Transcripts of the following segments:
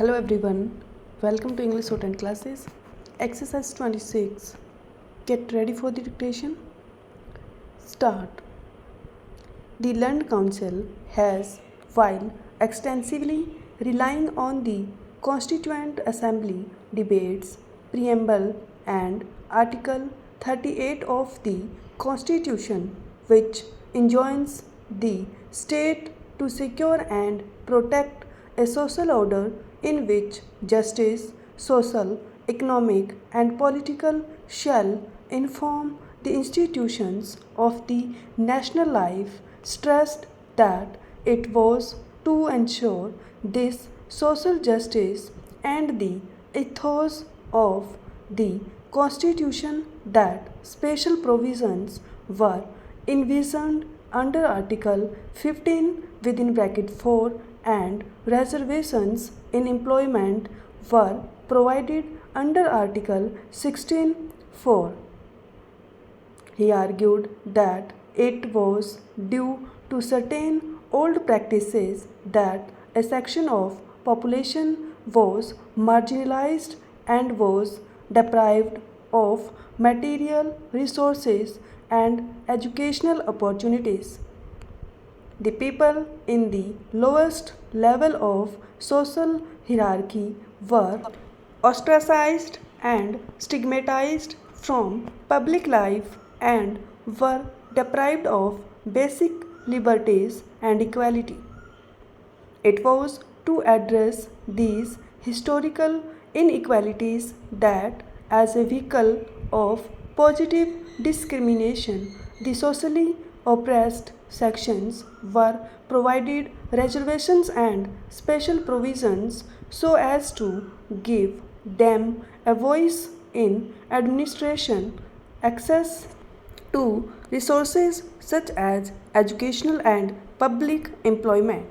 Hello everyone, welcome to English Shorthand classes. Exercise 26. Get ready for the dictation. Start. The Land Council has, while extensively relying on the Constituent Assembly debates, preamble and Article 38 of the Constitution, which enjoins the state to secure and protect a social order in which justice, social, economic, and political shall inform the institutions of the national life, stressed that it was to ensure this social justice and the ethos of the Constitution that special provisions were envisioned under Article 15 within bracket 4 and reservations in employment were provided under Article 16(4). He argued that it was due to certain old practices that a section of population was marginalized and was deprived of material resources and educational opportunities. The people in the lowest level of social hierarchy were ostracized and stigmatized from public life and were deprived of basic liberties and equality. It was to address these historical inequalities that, as a vehicle of positive discrimination, the socially oppressed sections were provided reservations and special provisions so as to give them a voice in administration, access to resources such as educational and public employment.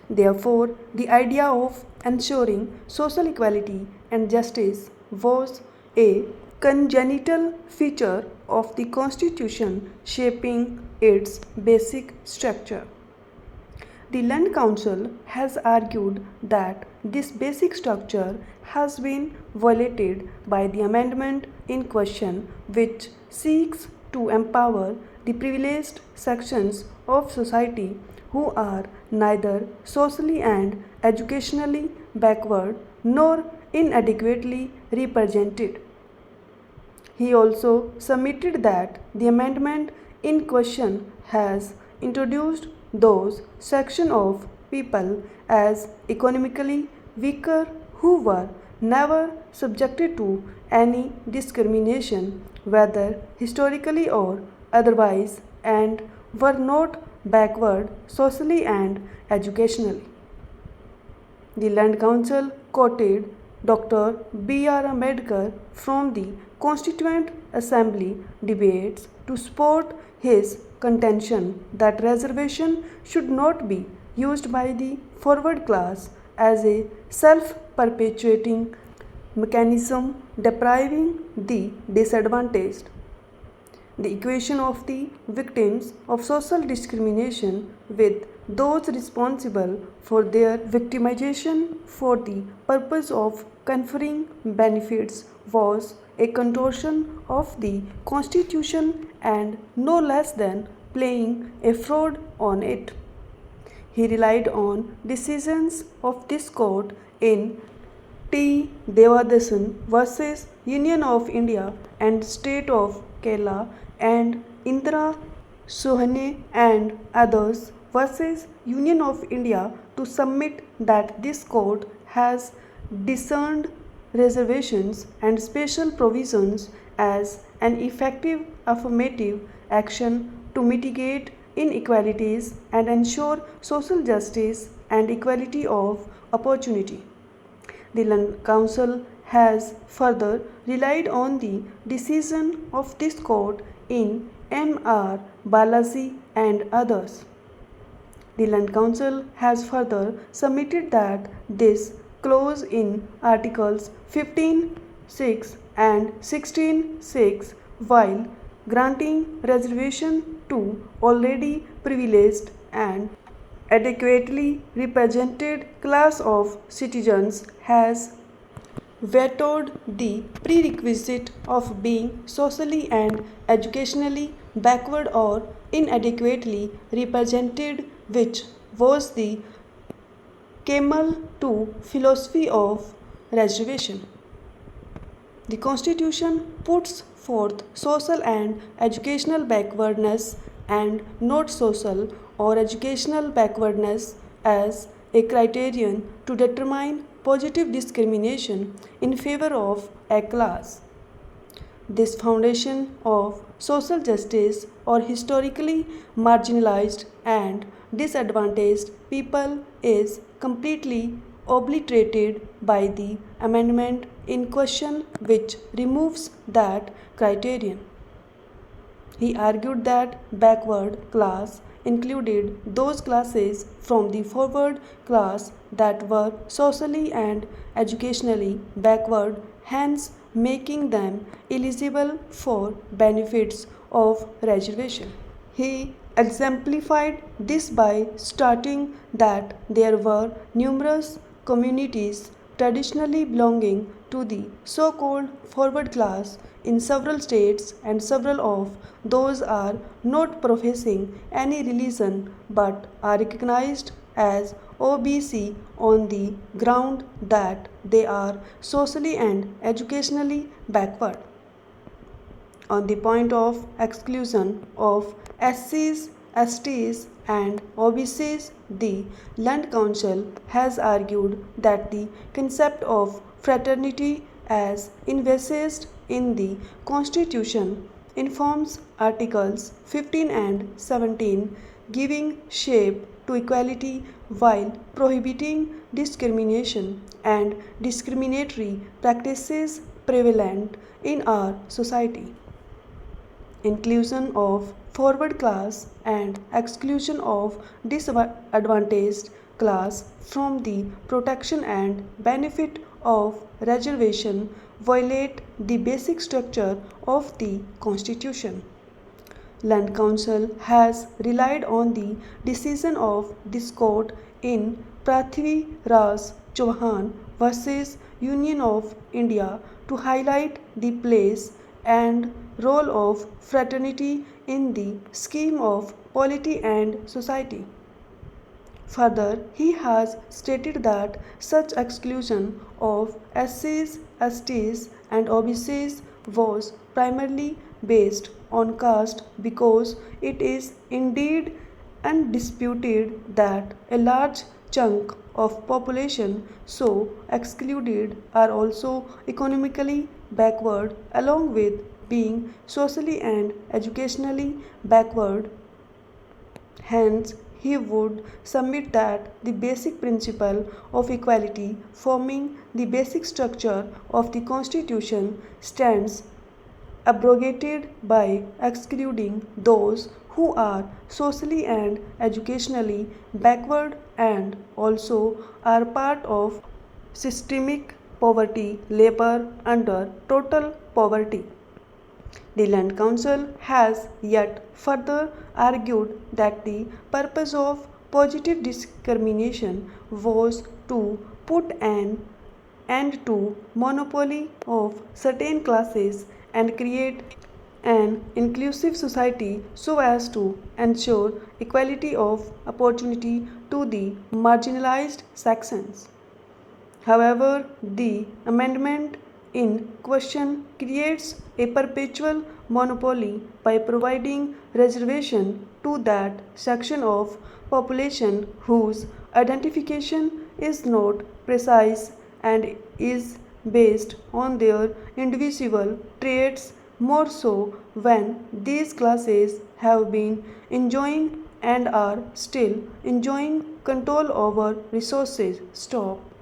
Therefore, the idea of ensuring social equality and justice was a congenital feature of the Constitution shaping its basic structure. The Land Council has argued that this basic structure has been violated by the amendment in question, which seeks to empower the privileged sections of society who are neither socially and educationally backward nor inadequately represented. He also submitted that the amendment in question has introduced those sections of people as economically weaker who were never subjected to any discrimination, whether historically or otherwise, and were not backward socially and educationally. The Land Council quoted Dr. B.R. Ambedkar from the Constituent Assembly debates to support his contention that reservation should not be used by the forward class as a self-perpetuating mechanism depriving the disadvantaged. The equation of the victims of social discrimination with those responsible for their victimization for the purpose of conferring benefits was a contortion of the Constitution and no less than playing a fraud on it. He relied on decisions of this court in T. Devadasan versus Union of India and State of Kerala and Indira Sohane and others versus Union of India to submit that this court has discerned reservations and special provisions as an effective affirmative action to mitigate inequalities and ensure social justice and equality of opportunity. The Land Council has further relied on the decision of this court in M.R. Balaji and others. The Land Council has further submitted that this clause in Articles 15(6) and 16(6), while granting reservation to already privileged and adequately represented class of citizens has vetoed the prerequisite of being socially and educationally backward or inadequately represented, which was the camel to philosophy of reservation. The Constitution puts forth social and educational backwardness and not social or educational backwardness as a criterion to determine positive discrimination in favor of a class. This foundation of social justice or historically marginalized and disadvantaged people is completely obliterated by the amendment in question, which removes that criterion. He argued that backward class included those classes from the forward class that were socially and educationally backward, hence making them eligible for benefits of reservation. He exemplified this by stating that there were numerous communities traditionally belonging to the so-called forward class in several states, and several of those are not professing any religion but are recognized as OBC on the ground that they are socially and educationally backward. On the point of exclusion of SCs, STs and OBCs, the Land Council has argued that the concept of fraternity as envisaged in the Constitution informs Articles 15 and 17, giving shape to equality while prohibiting discrimination and discriminatory practices prevalent in our society. Inclusion of forward class and exclusion of disadvantaged class from the protection and benefit of reservation violate the basic structure of the Constitution. Land Council has relied on the decision of this court in Prithvi Raj Chauhan versus Union of India to highlight the place and role of fraternity in the scheme of polity and society. Further, he has stated that such exclusion of SCs, STs and OBCs was primarily based on caste because it is indeed undisputed that a large chunk of population so excluded are also economically backward along with being socially and educationally backward. Hence, he would submit that the basic principle of equality forming the basic structure of the Constitution stands abrogated by excluding those who are socially and educationally backward and also are part of systemic poverty, labor under total poverty. The Land Council has yet further argued that the purpose of positive discrimination was to put an end to monopoly of certain classes and create an inclusive society so as to ensure equality of opportunity to the marginalized sections. However, the amendment in question creates a perpetual monopoly by providing reservation to that section of population whose identification is not precise and is based on their individual traits, more so when these classes have been enjoying and are still enjoying control over resources. Stop.